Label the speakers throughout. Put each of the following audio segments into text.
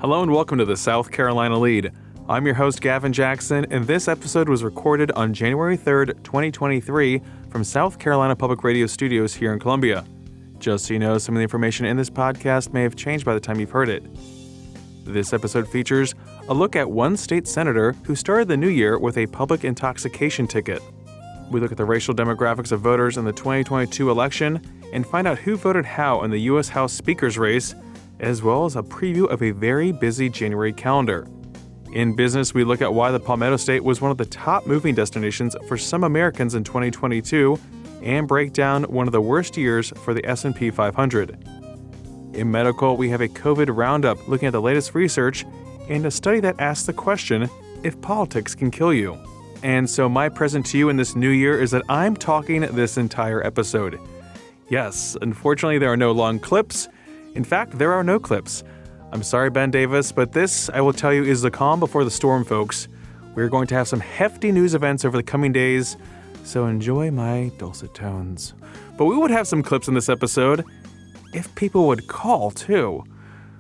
Speaker 1: Hello and welcome to the South Carolina Lede. I'm your host, Gavin Jackson, and this episode was recorded on January 3rd, 2023 from South Carolina Public Radio Studios here in Columbia. Just so you know, some of the information in this podcast may have changed by the time you've heard it. This episode features a look at one state senator who started the new year with a public intoxication ticket. We look at the racial demographics of voters in the 2022 election and find out who voted how in the U.S. House Speaker's race, as well as a preview of a very busy January calendar. In business, we look at why the Palmetto State was one of the top moving destinations for some Americans in 2022 and break down one of the worst years for the S&P 500. In medical, we have a COVID roundup looking at the latest research and a study that asks the question, if politics can kill you. And so my present to you in this new year is that I'm talking this entire episode. Yes, unfortunately there are no long clips. In fact, there are no clips. I'm sorry, Ben Davis, but this, I will tell you, is the calm before the storm, folks. We're going to have some hefty news events over the coming days, so enjoy my dulcet tones. But we would have some clips in this episode, if people would call, too.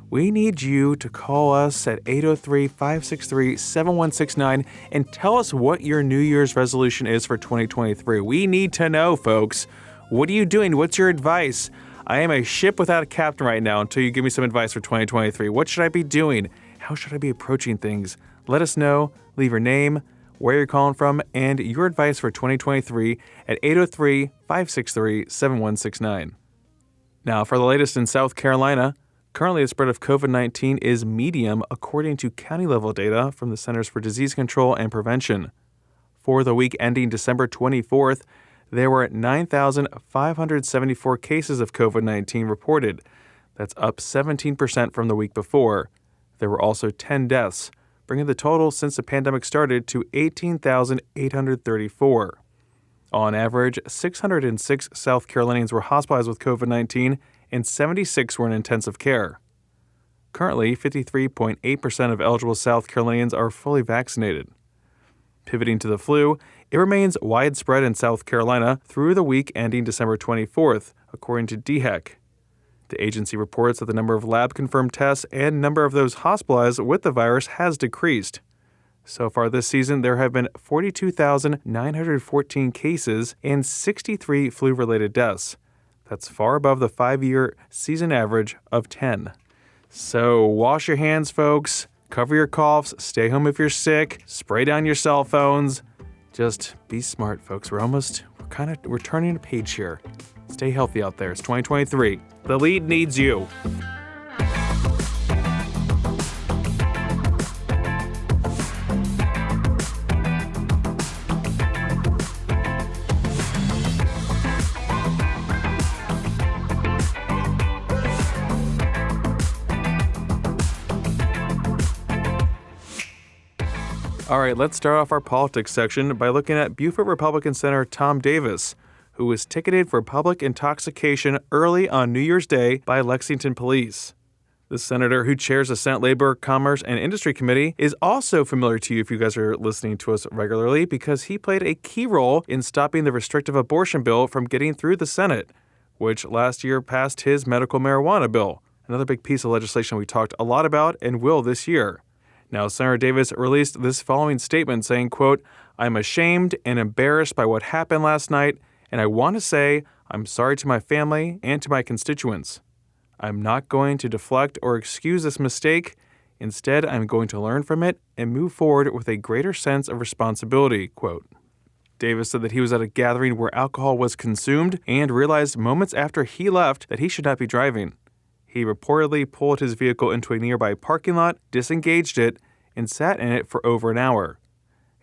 Speaker 1: We need you to call us at 803-563-7169 and tell us what your New Year's resolution is for 2023. We need to know, folks. What are you doing? What's your advice? I am a ship without a captain right now until you give me some advice for 2023. What should I be doing? How should I be approaching things? Let us know. Leave your name, where you're calling from, and your advice for 2023 at 803-563-7169. Now, for the latest in South Carolina, currently the spread of COVID-19 is medium according to county-level data from the Centers for Disease Control and Prevention. For the week ending December 24th, there were 9,574 cases of COVID-19 reported. That's up 17% from the week before. There were also 10 deaths, bringing the total since the pandemic started to 18,834. On average, 606 South Carolinians were hospitalized with COVID-19 and 76 were in intensive care. Currently, 53.8% of eligible South Carolinians are fully vaccinated. Pivoting to the flu, it remains widespread in South Carolina through the week ending December 24th, according to DHEC. The agency reports that the number of lab-confirmed tests and number of those hospitalized with the virus has decreased. So far this season, there have been 42,914 cases and 63 flu-related deaths. That's far above the 5-year season average of 10. So wash your hands, folks. Cover your coughs. Stay home if you're sick. Spray down your cell phones. Just be smart, folks. We're turning a page here. Stay healthy out there. It's 2023. The lead needs you. All right, let's start off our politics section by looking at Beaufort Republican Senator Tom Davis, who was ticketed for public intoxication early on New Year's Day by Lexington police. The senator, who chairs the Senate Labor, Commerce, and Industry Committee, is also familiar to you if you guys are listening to us regularly because he played a key role in stopping the restrictive abortion bill from getting through the Senate, which last year passed his medical marijuana bill, another big piece of legislation we talked a lot about and will this year. Now, Senator Davis released this following statement saying, quote, "I'm ashamed and embarrassed by what happened last night, and I want to say I'm sorry to my family and to my constituents. I'm not going to deflect or excuse this mistake. Instead, I'm going to learn from it and move forward with a greater sense of responsibility," quote. Davis said that he was at a gathering where alcohol was consumed and realized moments after he left that he should not be driving. He reportedly pulled his vehicle into a nearby parking lot, disengaged it, and sat in it for over an hour.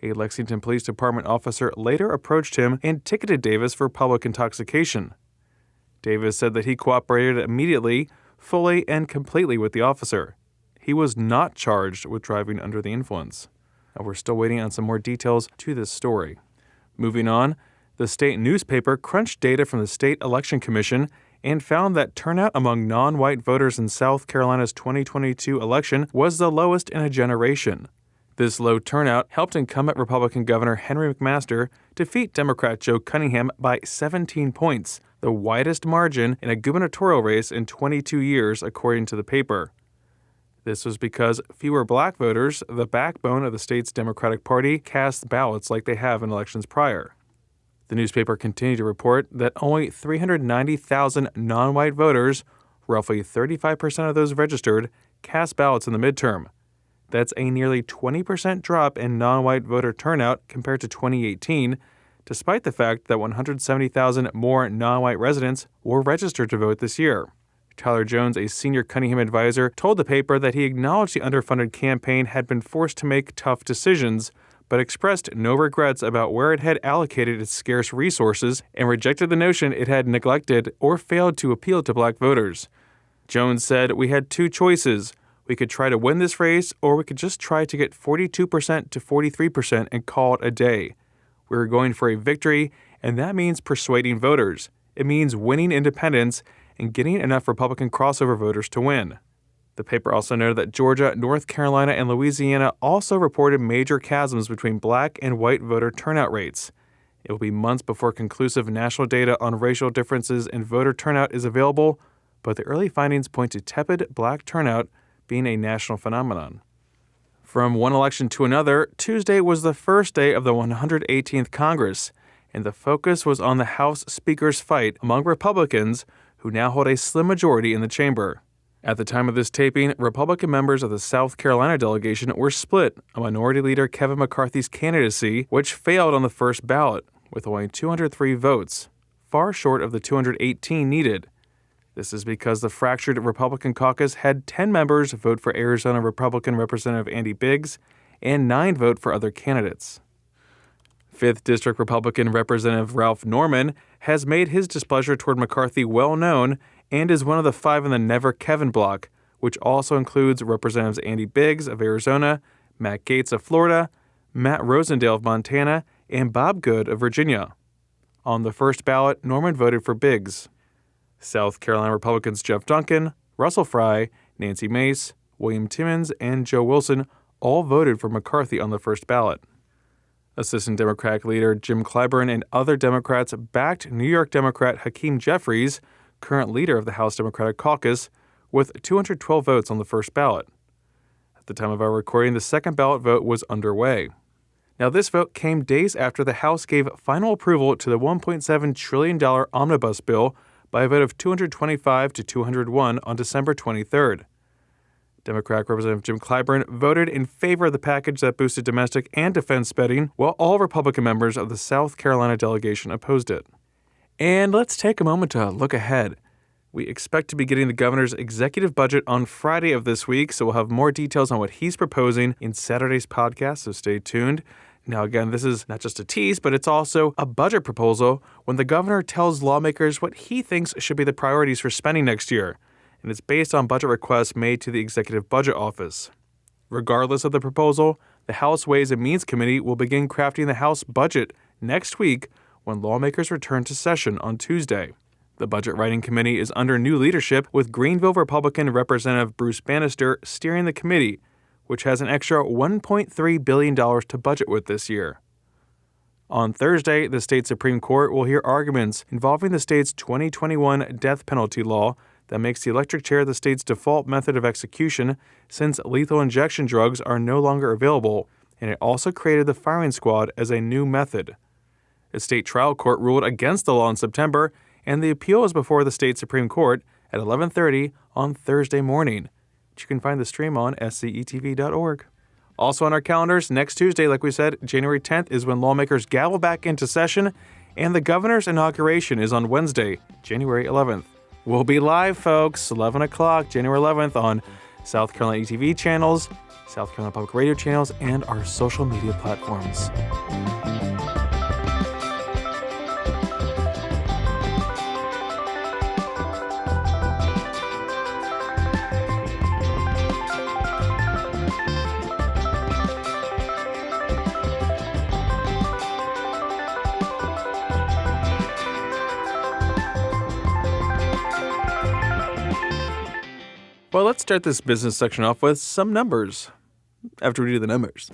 Speaker 1: A Lexington Police Department officer later approached him and ticketed Davis for public intoxication. Davis said that he cooperated immediately, fully, and completely with the officer. He was not charged with driving under the influence. Now, we're still waiting on some more details to this story. Moving on, the state newspaper crunched data from the State Election Commission and found that turnout among non-white voters in South Carolina's 2022 election was the lowest in a generation. This low turnout helped incumbent Republican Governor Henry McMaster defeat Democrat Joe Cunningham by 17 points, the widest margin in a gubernatorial race in 22 years, according to the paper. This was because fewer black voters, the backbone of the state's Democratic Party, cast ballots like they have in elections prior. The newspaper continued to report that only 390,000 non-white voters, roughly 35% of those registered, cast ballots in the midterm. That's a nearly 20% drop in non-white voter turnout compared to 2018, despite the fact that 170,000 more non-white residents were registered to vote this year. Tyler Jones, a senior Cunningham advisor, told the paper that he acknowledged the underfunded campaign had been forced to make tough decisions, but expressed no regrets about where it had allocated its scarce resources and rejected the notion it had neglected or failed to appeal to black voters. Jones said, "We had two choices. We could try to win this race, or we could just try to get 42% to 43% and call it a day. We were going for a victory, and that means persuading voters. It means winning independents and getting enough Republican crossover voters to win." The paper also noted that Georgia, North Carolina, and Louisiana also reported major chasms between black and white voter turnout rates. It will be months before conclusive national data on racial differences in voter turnout is available, but the early findings point to tepid black turnout being a national phenomenon. From one election to another, Tuesday was the first day of the 118th Congress, and the focus was on the House Speaker's fight among Republicans who now hold a slim majority in the chamber. At the time of this taping, Republican members of the South Carolina delegation were split on Minority Leader Kevin McCarthy's candidacy, which failed on the first ballot, with only 203 votes, far short of the 218 needed. This is because the fractured Republican caucus had 10 members vote for Arizona Republican Representative Andy Biggs and 9 vote for other candidates. 5th District Republican Representative Ralph Norman has made his displeasure toward McCarthy well known and is one of the 5 in the Never Kevin bloc, which also includes Representatives Andy Biggs of Arizona, Matt Gaetz of Florida, Matt Rosendale of Montana, and Bob Good of Virginia. On the first ballot, Norman voted for Biggs. South Carolina Republicans Jeff Duncan, Russell Fry, Nancy Mace, William Timmons, and Joe Wilson all voted for McCarthy on the first ballot. Assistant Democratic leader Jim Clyburn and other Democrats backed New York Democrat Hakeem Jeffries, current leader of the House Democratic Caucus, with 212 votes on the first ballot. At the time of our recording, the second ballot vote was underway. Now, this vote came days after the House gave final approval to the $1.7 trillion omnibus bill by a vote of 225 to 201 on December 23rd. Democratic Representative Jim Clyburn voted in favor of the package that boosted domestic and defense spending, while all Republican members of the South Carolina delegation opposed it. And let's take a moment to look ahead. We expect to be getting the governor's executive budget on Friday of this week, so we'll have more details on what he's proposing in Saturday's podcast, so stay tuned. Now, again, this is not just a tease, but it's also a budget proposal when the governor tells lawmakers what he thinks should be the priorities for spending next year, and it's based on budget requests made to the Executive Budget Office. Regardless of the proposal, the House Ways and Means Committee will begin crafting the House budget next week when lawmakers return to session on Tuesday. The Budget Writing Committee is under new leadership, with Greenville Republican Representative Bruce Bannister steering the committee, which has an extra $1.3 billion to budget with this year. On Thursday, the state Supreme Court will hear arguments involving the state's 2021 death penalty law that makes the electric chair the state's default method of execution since lethal injection drugs are no longer available, and it also created the firing squad as a new method. A state trial court ruled against the law in September, and the appeal is before the state Supreme Court at 11:30 on Thursday morning. You can find the stream on scetv.org. Also on our calendars, next Tuesday, like we said, January 10th, is when lawmakers gavel back into session, and the governor's inauguration is on Wednesday, January 11th. We'll be live, folks, 11 o'clock, January 11th, on South Carolina TV channels, South Carolina Public Radio channels, and our social media platforms. Well, let's start this business section off with some numbers. After we do the numbers.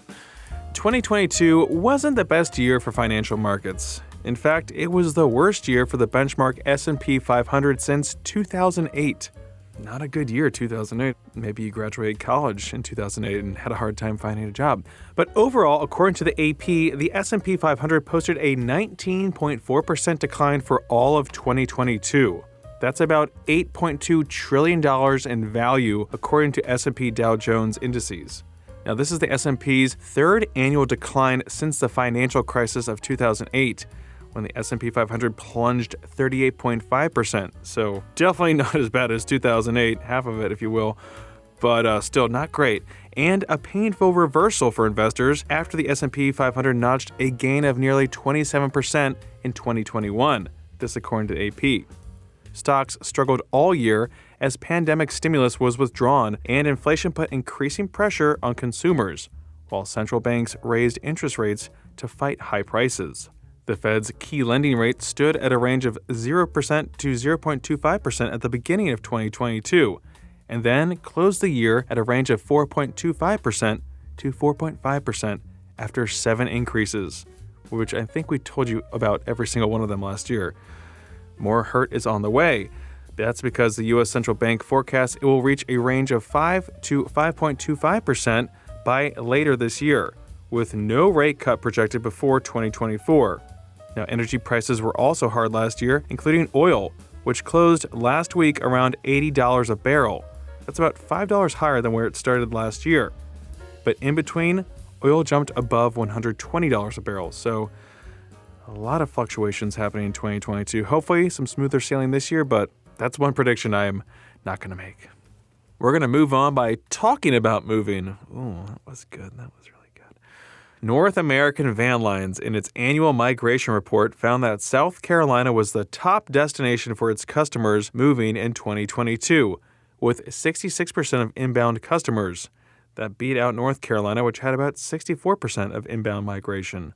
Speaker 1: 2022 wasn't the best year for financial markets. In fact, it was the worst year for the benchmark S&P 500 since 2008. Not a good year, 2008. Maybe you graduated college in 2008 and had a hard time finding a job. But overall, according to the AP, the S&P 500 posted a 19.4% decline for all of 2022. That's about $8.2 trillion in value, according to S&P Dow Jones indices. Now, this is the S&P's third annual decline since the financial crisis of 2008, when the S&P 500 plunged 38.5%. So definitely not as bad as 2008, half of it, if you will, but still not great. And a painful reversal for investors after the S&P 500 notched a gain of nearly 27% in 2021, this according to AP. Stocks struggled all year as pandemic stimulus was withdrawn and inflation put increasing pressure on consumers, while central banks raised interest rates to fight high prices. The Fed's key lending rate stood at a range of 0% to 0.25% at the beginning of 2022, and then closed the year at a range of 4.25% to 4.5% after 7 increases, which I think we told you about every single one of them last year. More hurt is on the way. That's because the U.S. Central Bank forecasts it will reach a range of 5 to 5.25% by later this year, with no rate cut projected before 2024. Now, energy prices were also hard last year, including oil, which closed last week around $80 a barrel. That's about $5 higher than where it started last year. But in between, oil jumped above $120 a barrel, so a lot of fluctuations happening in 2022. Hopefully some smoother sailing this year, but that's one prediction I am not going to make. We're going to move on by talking about moving. Ooh, that was good. That was really good. North American Van Lines, in its annual migration report, found that South Carolina was the top destination for its customers moving in 2022, with 66% of inbound customers. That beat out North Carolina, which had about 64% of inbound migration.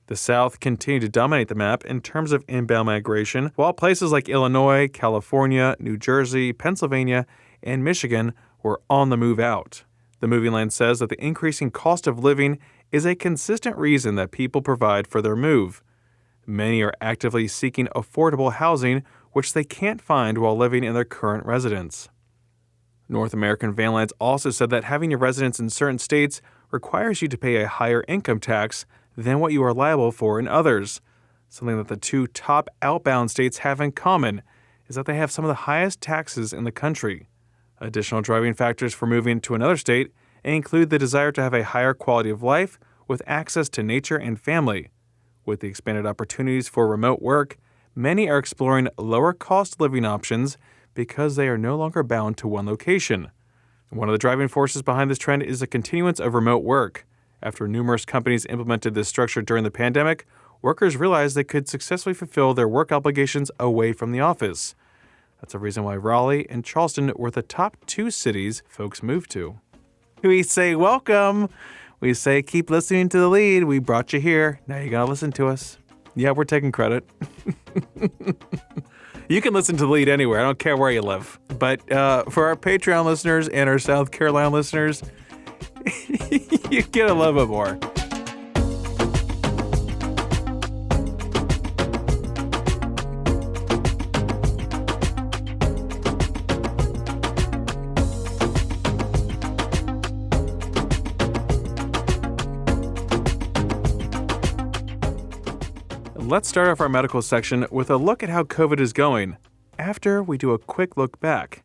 Speaker 1: The South continued to dominate the map in terms of inbound migration, while places like Illinois, California, New Jersey, Pennsylvania, and Michigan were on the move out. The Moving Line says that the increasing cost of living is a consistent reason that people provide for their move. Many are actively seeking affordable housing, which they can't find while living in their current residence. North American Van Lines also said that having your residence in certain states requires you to pay a higher income tax than what you are liable for in others. Something that the two top outbound states have in common is that they have some of the highest taxes in the country. Additional driving factors for moving to another state include the desire to have a higher quality of life with access to nature and family. With the expanded opportunities for remote work, many are exploring lower cost living options because they are no longer bound to one location. One of the driving forces behind this trend is the continuance of remote work. After numerous companies implemented this structure during the pandemic, workers realized they could successfully fulfill their work obligations away from the office. That's a reason why Raleigh and Charleston were the top 2 cities folks moved to. We say welcome. We say keep listening to the lead. We brought you here. Now you gotta listen to us. Yeah, we're taking credit. You can listen to the lead anywhere. I don't care where you live. But for our Patreon listeners and our South Carolina listeners, you get a little bit more. Let's start off our medical section with a look at how COVID is going, after we do a quick look back.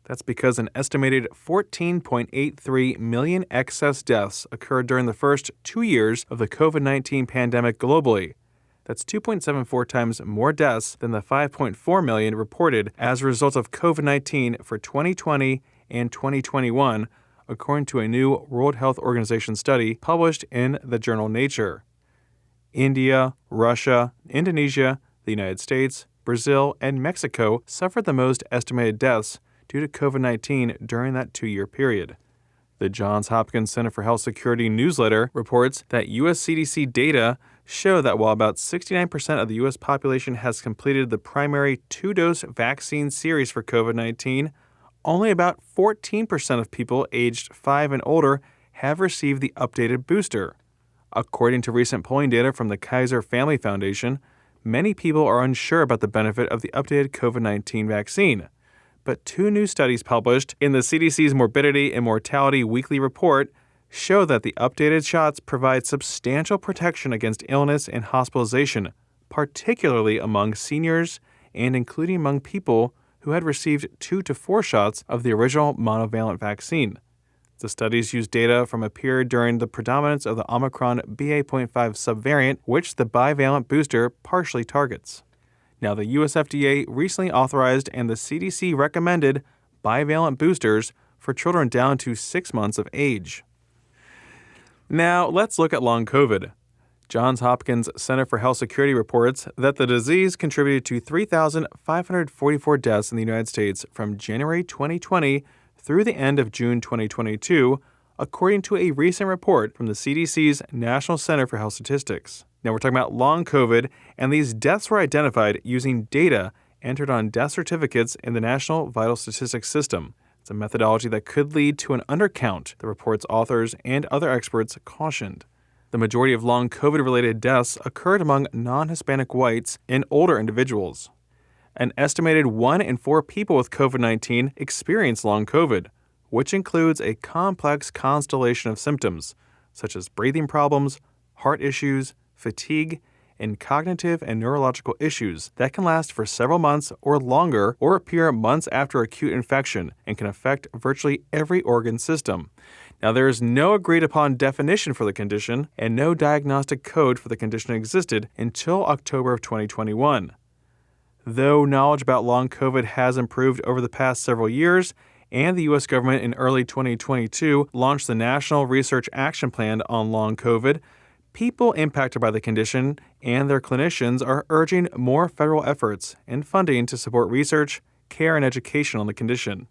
Speaker 1: That's because an estimated 14.83 million excess deaths occurred during the first 2 years of the COVID-19 pandemic globally. That's 2.74 times more deaths than the 5.4 million reported as a result of COVID-19 for 2020 and 2021, according to a new World Health Organization study published in the journal Nature. India, Russia, Indonesia, the United States, Brazil, and Mexico suffered the most estimated deaths due to COVID-19 during that 2-year period. The Johns Hopkins Center for Health Security newsletter reports that U.S. CDC data show that while about 69% of the U.S. population has completed the primary 2-dose vaccine series for COVID-19, only about 14% of people aged 5 and older have received the updated booster. According to recent polling data from the Kaiser Family Foundation, many people are unsure about the benefit of the updated COVID-19 vaccine. But 2 new studies published in the CDC's Morbidity and Mortality Weekly Report show that the updated shots provide substantial protection against illness and hospitalization, particularly among seniors and including among people who had received 2 to 4 shots of the original monovalent vaccine. The studies used data from a period during the predominance of the Omicron BA.5 subvariant, which the bivalent booster partially targets. Now, the U.S. FDA recently authorized and the CDC recommended bivalent boosters for children down to 6 months of age. Now, let's look at long COVID. Johns Hopkins Center for Health Security reports that the disease contributed to 3,544 deaths in the United States from January 2020 through the end of June 2022, according to a recent report from the CDC's National Center for Health Statistics. Now, we're talking about long COVID, and these deaths were identified using data entered on death certificates in the National Vital Statistics System. It's a methodology that could lead to an undercount, the report's authors and other experts cautioned. The majority of long COVID-related deaths occurred among non-Hispanic whites and older individuals. An estimated 1 in 4 people with COVID-19 experience long COVID, which includes a complex constellation of symptoms, such as breathing problems, heart issues, fatigue, and cognitive and neurological issues that can last for several months or longer or appear months after acute infection and can affect virtually every organ system. Now, there is no agreed-upon definition for the condition, and no diagnostic code for the condition existed until October of 2021. Though knowledge about long COVID has improved over the past several years, and the U.S. government in early 2022 launched the National Research Action Plan on long COVID, people impacted by the condition and their clinicians are urging more federal efforts and funding to support research, care, and education on the condition.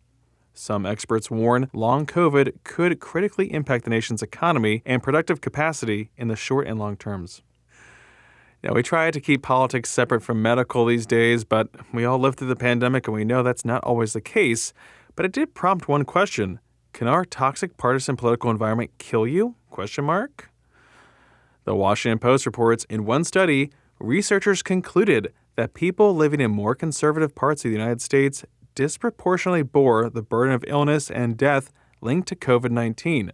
Speaker 1: Some experts warn long COVID could critically impact the nation's economy and productive capacity in the short and long terms. Now, we try to keep politics separate from medical these days, but we all lived through the pandemic and we know that's not always the case. But it did prompt one question. Can our toxic partisan political environment kill you? ? The Washington Post reports in one study, researchers concluded that people living in more conservative parts of the United States disproportionately bore the burden of illness and death linked to COVID-19.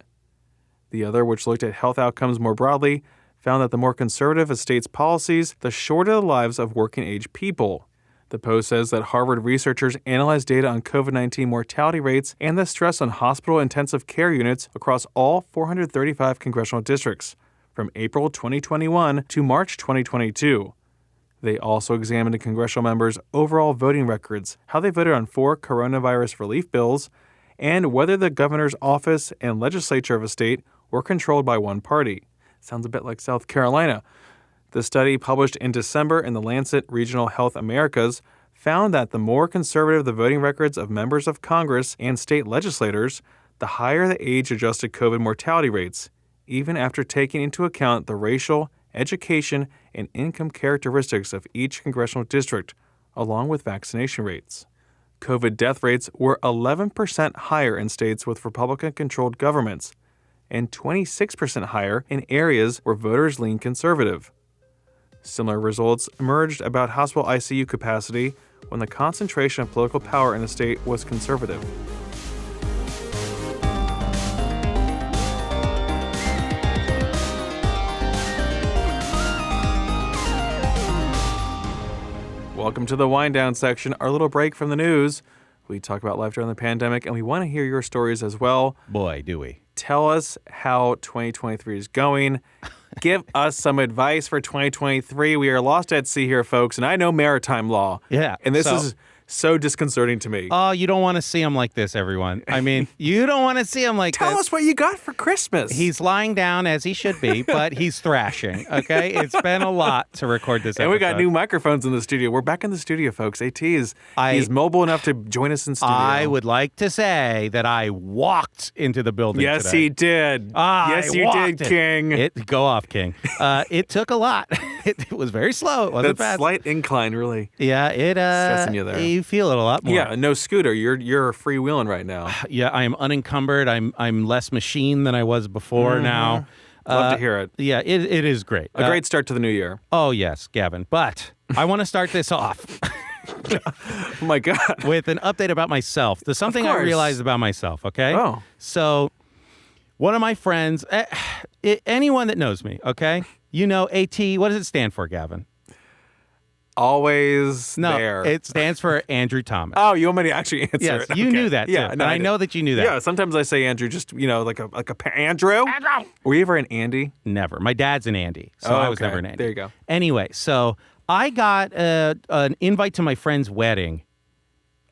Speaker 1: The other, which looked at health outcomes more broadly, found that the more conservative a state's policies, the shorter the lives of working-age people. The Post says that Harvard researchers analyzed data on COVID-19 mortality rates and the stress on hospital intensive care units across all 435 congressional districts from April 2021 to March 2022. They also examined congressional members' overall voting records, how they voted on 4 coronavirus relief bills, and whether the governor's office and legislature of a state were controlled by one party. Sounds a bit like South Carolina. The study, published in December in the Lancet Regional Health Americas, found that the more conservative the voting records of members of Congress and state legislators, the higher the age-adjusted COVID mortality rates, even after taking into account the racial, education, and income characteristics of each congressional district, along with vaccination rates. COVID death rates were 11% higher in states with Republican-controlled governments, and 26% higher in areas where voters lean conservative. Similar results emerged about hospital ICU capacity when the concentration of political power in a state was conservative. Welcome to the wind down section, our little break from the news. We talk about life during the pandemic, and we want to hear your stories as well.
Speaker 2: Boy, do we.
Speaker 1: Tell us how 2023 is going. Give us some advice for 2023. We are lost at sea here, folks, and I know maritime law.
Speaker 2: Yeah.
Speaker 1: And this is so disconcerting to me.
Speaker 2: Oh, you don't want to see him like this, everyone. I mean, you don't want to see him like this.
Speaker 1: Tell us what you got for Christmas.
Speaker 2: He's lying down as he should be, but he's thrashing, okay? It's been a lot to record this episode.
Speaker 1: And we got new microphones in the studio. We're back in the studio, folks. AT he's mobile enough to join us in studio.
Speaker 2: I would like to say that I walked into the building
Speaker 1: Yes,
Speaker 2: today.
Speaker 1: he did. Yes, you did, King.
Speaker 2: Go off, King. It took a lot. It was very slow. It wasn't fast.
Speaker 1: That slight incline, really.
Speaker 2: Yeah, it
Speaker 1: stressing you there.
Speaker 2: You feel it a lot more.
Speaker 1: Yeah, no scooter. You're freewheeling right now.
Speaker 2: Yeah, I am unencumbered. I'm less machine than I was before now.
Speaker 1: Love to hear it.
Speaker 2: Yeah, it is great.
Speaker 1: A great start to the new year.
Speaker 2: Oh, yes, Gavin. But I want to start this off.
Speaker 1: Oh my God.
Speaker 2: with an update about myself. There's something I
Speaker 1: course.
Speaker 2: realized about myself, okay?
Speaker 1: Oh.
Speaker 2: So one of my friends, anyone that knows me, okay? You know AT, what does it stand for, Gavin?
Speaker 1: Always
Speaker 2: No,
Speaker 1: there.
Speaker 2: it stands for Andrew Thomas.
Speaker 1: Oh, you want me to actually answer
Speaker 2: Yes,
Speaker 1: it?
Speaker 2: you
Speaker 1: Okay.
Speaker 2: knew that too.
Speaker 1: Yeah,
Speaker 2: and I know that you knew that.
Speaker 1: Yeah, sometimes I say Andrew, just like a Andrew. Andrew. Were you ever an Andy?
Speaker 2: Never. My dad's an Andy, so I was
Speaker 1: okay.
Speaker 2: never an Andy.
Speaker 1: There you go.
Speaker 2: Anyway, so I got an invite to my friend's wedding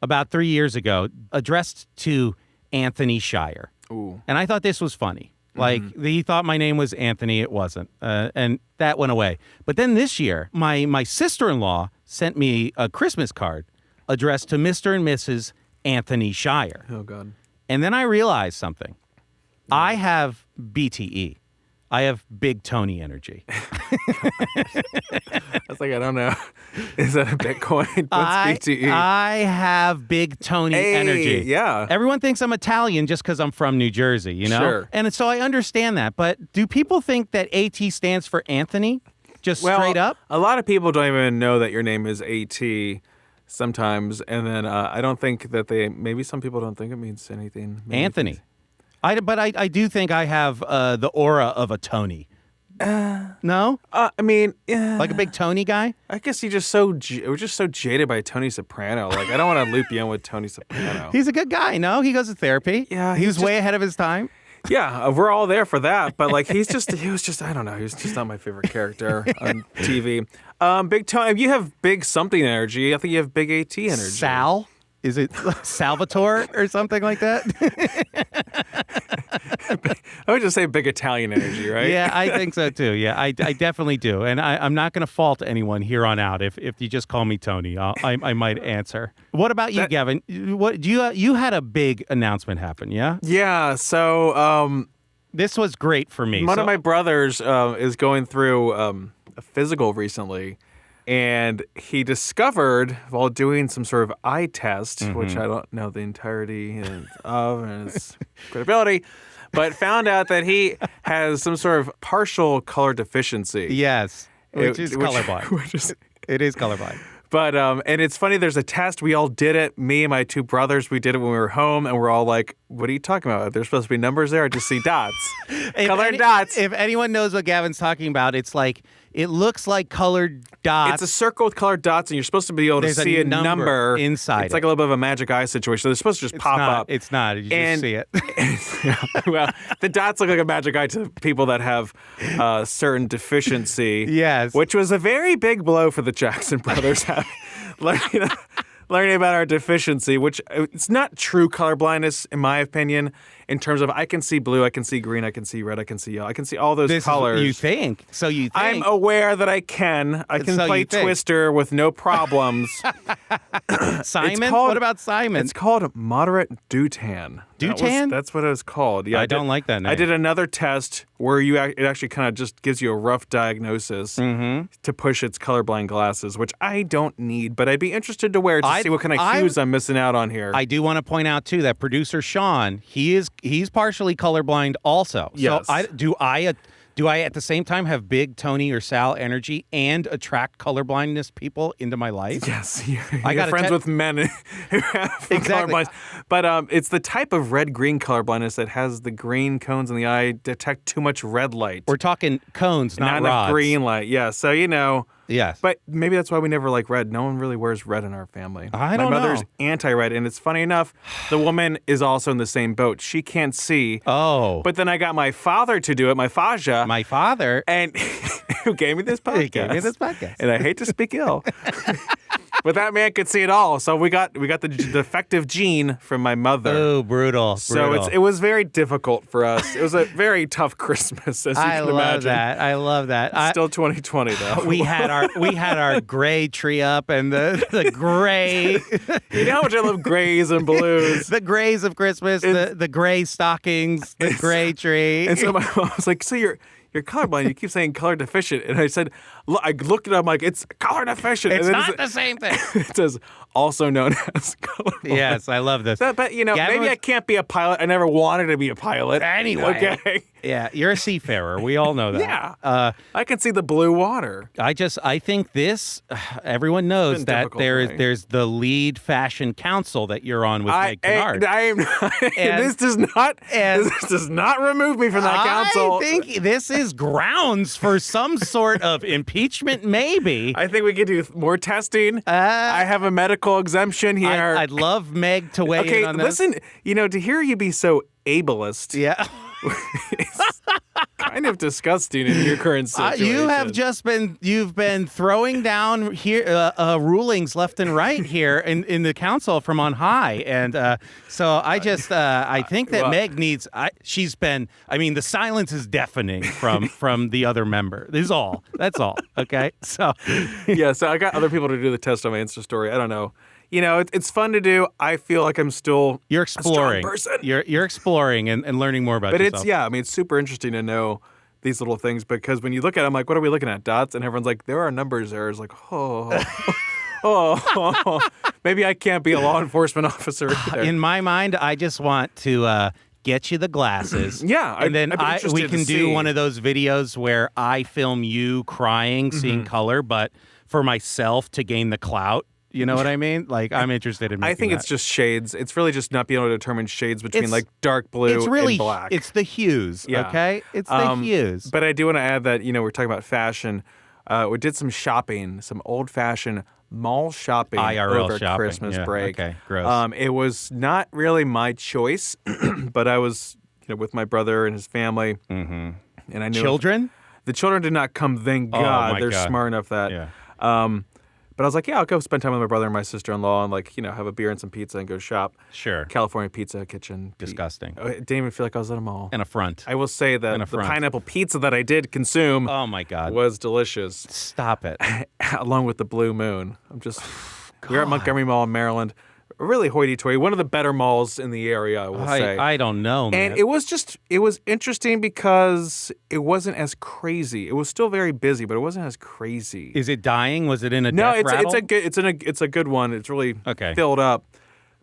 Speaker 2: about 3 years ago, addressed to Anthony Shire.
Speaker 1: Ooh.
Speaker 2: And I thought this was funny. Like, he thought my name was Anthony. It wasn't. And that went away. But then this year, my sister-in-law sent me a Christmas card addressed to Mr. and Mrs. Anthony Shire.
Speaker 1: Oh God.
Speaker 2: And then I realized something. I have BTE. I have Big Tony energy.
Speaker 1: I was like, I don't know. Is that a Bitcoin? What's BTE?
Speaker 2: I have Big Tony energy.
Speaker 1: Yeah.
Speaker 2: Everyone thinks I'm Italian just because I'm from New Jersey, you know?
Speaker 1: Sure.
Speaker 2: And so I understand that. But do people think that AT stands for Anthony? Just straight up?
Speaker 1: A lot of people don't even know that your name is AT sometimes. And then I don't think that maybe some people don't think it means anything. Maybe
Speaker 2: Anthony. But I do think I have the aura of a Tony. No?
Speaker 1: I mean,
Speaker 2: Like a big Tony guy?
Speaker 1: I guess we're just so jaded by Tony Soprano. Like, I don't want to loop you in with Tony Soprano.
Speaker 2: He's a good guy, no? He goes to therapy.
Speaker 1: Yeah,
Speaker 2: He
Speaker 1: he's
Speaker 2: was way ahead of his time.
Speaker 1: Yeah, we're all there for that. But like, he was just, I don't know. He was just not my favorite character on TV. Big Tony, you have big something energy. I think you have big AT energy.
Speaker 2: Sal? Is it Salvatore or something like that?
Speaker 1: I would just say big Italian energy, right?
Speaker 2: Yeah, I think so too. Yeah, I definitely do. And I'm not going to fault anyone here on out. If you just call me Tony, I might answer. What about you, Gavin? What you had a big announcement happen, yeah?
Speaker 1: Yeah, so
Speaker 2: This was great for me.
Speaker 1: one of my brothers is going through a physical recently, and he discovered while doing some sort of eye test, which I don't know the entirety of and its credibility, but found out that he has some sort of partial color deficiency.
Speaker 2: Yes, which is colorblind. It is colorblind.
Speaker 1: But, and it's funny, there's a test. We all did it. Me and my two brothers, we did it when we were home, and we're all like, what are you talking about? There's supposed to be numbers there. I just see dots. Colored dots.
Speaker 2: If anyone knows what Gavin's talking about, it's like, it looks like colored dots.
Speaker 1: It's a circle with colored dots, and you're supposed to be able to see a number
Speaker 2: inside.
Speaker 1: It's like a little bit of a magic eye situation. So they're supposed to just pop up.
Speaker 2: It's not. You just see it.
Speaker 1: Well, the dots look like a magic eye to people that have certain deficiency.
Speaker 2: Yes.
Speaker 1: Which was a very big blow for the Jackson brothers learning about our deficiency, which it's not true colorblindness, in my opinion, in terms of I can see blue, I can see green, I can see red, I can see yellow, I can see all those colors.
Speaker 2: You think. So you think.
Speaker 1: I'm aware that I can. I can play Twister with no problems.
Speaker 2: Simon? What about Simon?
Speaker 1: It's called moderate deutan.
Speaker 2: Deutan?
Speaker 1: That's what it was called. Yeah,
Speaker 2: I don't like that name.
Speaker 1: I did another test where it actually kind of just gives you a rough diagnosis to push its colorblind glasses, which I don't need, but I'd be interested to wear to see what kind of hues I'm missing out on here.
Speaker 2: I do want to point out too that producer Sean, he's partially colorblind also.
Speaker 1: Yes.
Speaker 2: So do I at the same time have big Tony or Sal energy and attract colorblindness people into my life?
Speaker 1: Yes, you're friends with men who have colorblindness. But it's the type of red-green colorblindness that has the green cones in the eye detect too much red light.
Speaker 2: We're talking cones, not rods.
Speaker 1: Enough green light. Yeah, so
Speaker 2: Yes.
Speaker 1: But maybe that's why we never like red. No one really wears red in our family.
Speaker 2: I don't know.
Speaker 1: My mother's anti-red, and it's funny enough, the woman is also in the same boat. She can't see.
Speaker 2: Oh.
Speaker 1: But then I got my father to do it, my Faja.
Speaker 2: My father?
Speaker 1: And who gave me this podcast.
Speaker 2: He gave me this podcast.
Speaker 1: And I hate to speak ill. But that man could see it all. So we got the defective gene from my mother.
Speaker 2: Oh, brutal.
Speaker 1: So it was very difficult for us. It was a very tough Christmas, as you can imagine.
Speaker 2: I love that.
Speaker 1: It's still 2020 though.
Speaker 2: We had our gray tree up and the gray.
Speaker 1: You know how much I love grays and blues.
Speaker 2: The grays of Christmas, the gray stockings, the gray tree.
Speaker 1: And so my mom was like, so you're colorblind. You keep saying color deficient. And I said, I looked it up. I'm like, it's color deficient.
Speaker 2: It's
Speaker 1: and then
Speaker 2: not the same thing.
Speaker 1: It says also known as color.
Speaker 2: Yes, I love this.
Speaker 1: But maybe I can't be a pilot. I never wanted to be a pilot.
Speaker 2: Anyway.
Speaker 1: Okay.
Speaker 2: Yeah, you're a seafarer. We all know that.
Speaker 1: Yeah. I can see the blue water.
Speaker 2: I think this, everyone knows that
Speaker 1: difficult for me.
Speaker 2: there's the lead fashion council that you're on with Meg Kennard.
Speaker 1: I am this does not remove me from that council.
Speaker 2: I think this is grounds for some sort of impeachment, maybe.
Speaker 1: I think we could do more testing. I have a medical exemption here.
Speaker 2: I'd love Meg to weigh in on this.
Speaker 1: Listen, to hear you be so ableist.
Speaker 2: Yeah.
Speaker 1: It's kind of disgusting in your current situation.
Speaker 2: You've been throwing down here rulings left and right here in the council from on high, and so I think that Meg needs. The silence is deafening from the other member. That's all. Okay, so
Speaker 1: yeah. So I got other people to do the test on my Insta story. I don't know. It's fun to do. I feel like I'm still
Speaker 2: you're exploring.
Speaker 1: A strong person.
Speaker 2: You're exploring and learning more about yourself.
Speaker 1: But it's super interesting to know these little things because when you look at it, I'm like, what are we looking at? Dots? And everyone's like, there are numbers there. It's like, maybe I can't be a law enforcement officer either.
Speaker 2: In my mind, I just want to get you the glasses.
Speaker 1: Yeah.
Speaker 2: And then we can do one of those videos where I film you crying, seeing color, but for myself to gain the clout. You know what I mean? Like, I'm interested in making
Speaker 1: I think it's just shades. It's really just not being able to determine shades between, dark blue and black.
Speaker 2: It's the hues, okay? It's the hues.
Speaker 1: But I do want to add that, we're talking about fashion. We did some shopping, some old-fashioned mall shopping
Speaker 2: IRL
Speaker 1: over
Speaker 2: shopping.
Speaker 1: Christmas break.
Speaker 2: Okay, gross.
Speaker 1: It was not really my choice, but I was, with my brother and his family.
Speaker 2: Mm-hmm.
Speaker 1: And I knew
Speaker 2: children?
Speaker 1: The children did not come, thank God.
Speaker 2: My
Speaker 1: They're
Speaker 2: God.
Speaker 1: smart enough that.
Speaker 2: Yeah.
Speaker 1: But I was like, yeah, I'll go spend time with my brother and my sister-in-law and, have a beer and some pizza and go shop.
Speaker 2: Sure.
Speaker 1: California Pizza Kitchen.
Speaker 2: Disgusting.
Speaker 1: I didn't even feel like I was at a mall.
Speaker 2: An affront.
Speaker 1: I will say that the pineapple pizza that I did consume
Speaker 2: oh my God.
Speaker 1: was delicious.
Speaker 2: Stop it.
Speaker 1: Along with the Blue Moon. We're at Montgomery Mall in Maryland. Really hoity-toity. One of the better malls in the area, I will say.
Speaker 2: I don't know, man.
Speaker 1: And it was interesting because it wasn't as crazy. It was still very busy, but it wasn't as crazy.
Speaker 2: Is it dying? Was it in a death rattle?
Speaker 1: it's a good one. It's really filled up.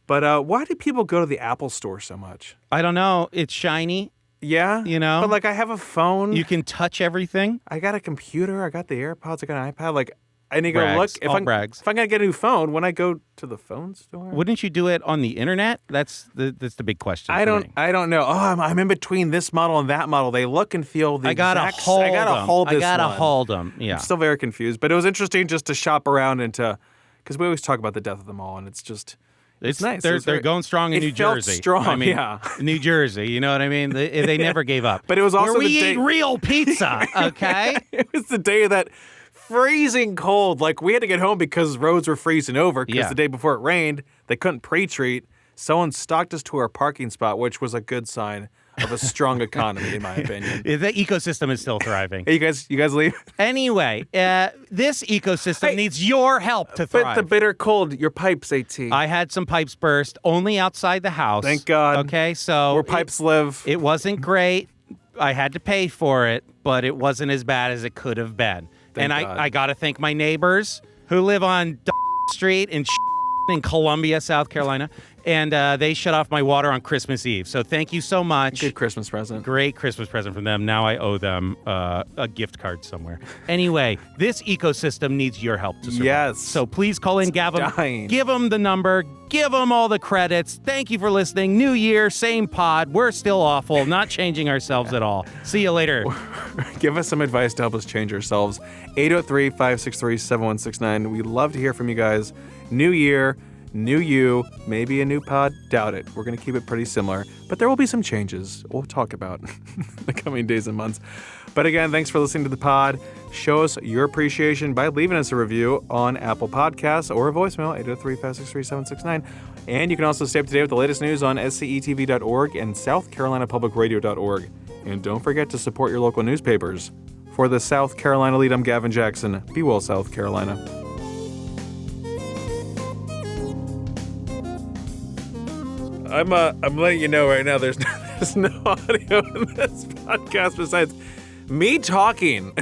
Speaker 1: But why do people go to the Apple store so much?
Speaker 2: I don't know. It's shiny.
Speaker 1: Yeah? But I have a phone.
Speaker 2: You can touch everything.
Speaker 1: I got a computer. I got the AirPods. I got an iPad. I need to go look. If I'm going to get a new phone, when I go to the phone store?
Speaker 2: Wouldn't you do it on the internet? That's the big question.
Speaker 1: I don't know. Oh, I'm in between this model and that model. They look and feel the exact. I gotta hold them. Yeah.
Speaker 2: I'm
Speaker 1: still very confused, but it was interesting just to shop around and because we always talk about the death of the mall, and it's just. It's nice.
Speaker 2: They're going strong in New Jersey.
Speaker 1: Strong, yeah.
Speaker 2: New Jersey, you know what I mean? They never gave up.
Speaker 1: But it was also
Speaker 2: where we eat real pizza, okay?
Speaker 1: It was the day that freezing cold. We had to get home because roads were freezing over because the day before it rained, they couldn't pre-treat. Someone stalked us to our parking spot, which was a good sign of a strong economy, in my opinion.
Speaker 2: The ecosystem is still thriving.
Speaker 1: Hey, you guys leave?
Speaker 2: Anyway, this ecosystem needs your help to thrive.
Speaker 1: But the bitter cold, your pipes, AT.
Speaker 2: I had some pipes burst, only outside the house.
Speaker 1: Thank God.
Speaker 2: Okay, so...
Speaker 1: where pipes live.
Speaker 2: It wasn't great. I had to pay for it, but it wasn't as bad as it could have been.
Speaker 1: Thank God.
Speaker 2: I got to thank my neighbors who live on Street in Columbia, South Carolina, and they shut off my water on Christmas Eve. So thank you so much.
Speaker 1: Good Christmas present.
Speaker 2: Great Christmas present from them. Now I owe them a gift card somewhere. Anyway, this ecosystem needs your help to survive.
Speaker 1: Yes.
Speaker 2: So please call in Gavin.
Speaker 1: Dying.
Speaker 2: Give them the number. Give them all the credits. Thank you for listening. New year, same pod. We're still awful. Not changing ourselves at all. See you later.
Speaker 1: Give us some advice to help us change ourselves. 803-563-7169. We love to hear from you guys. New year, new you, maybe a new pod. Doubt it. We're going to keep it pretty similar, but there will be some changes we'll talk about the coming days and months. But again, thanks for listening to the pod. Show us your appreciation by leaving us a review on Apple Podcasts or a voicemail, 803-563-7169. And you can also stay up to date with the latest news on scetv.org and southcarolinapublicradio.org. And don't forget to support your local newspapers. For the South Carolina Lede, I'm Gavin Jackson. Be well, South Carolina. I'm letting you know right now there's no audio in this podcast besides me talking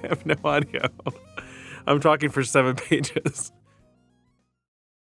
Speaker 1: have no audio. I'm talking for 7 pages.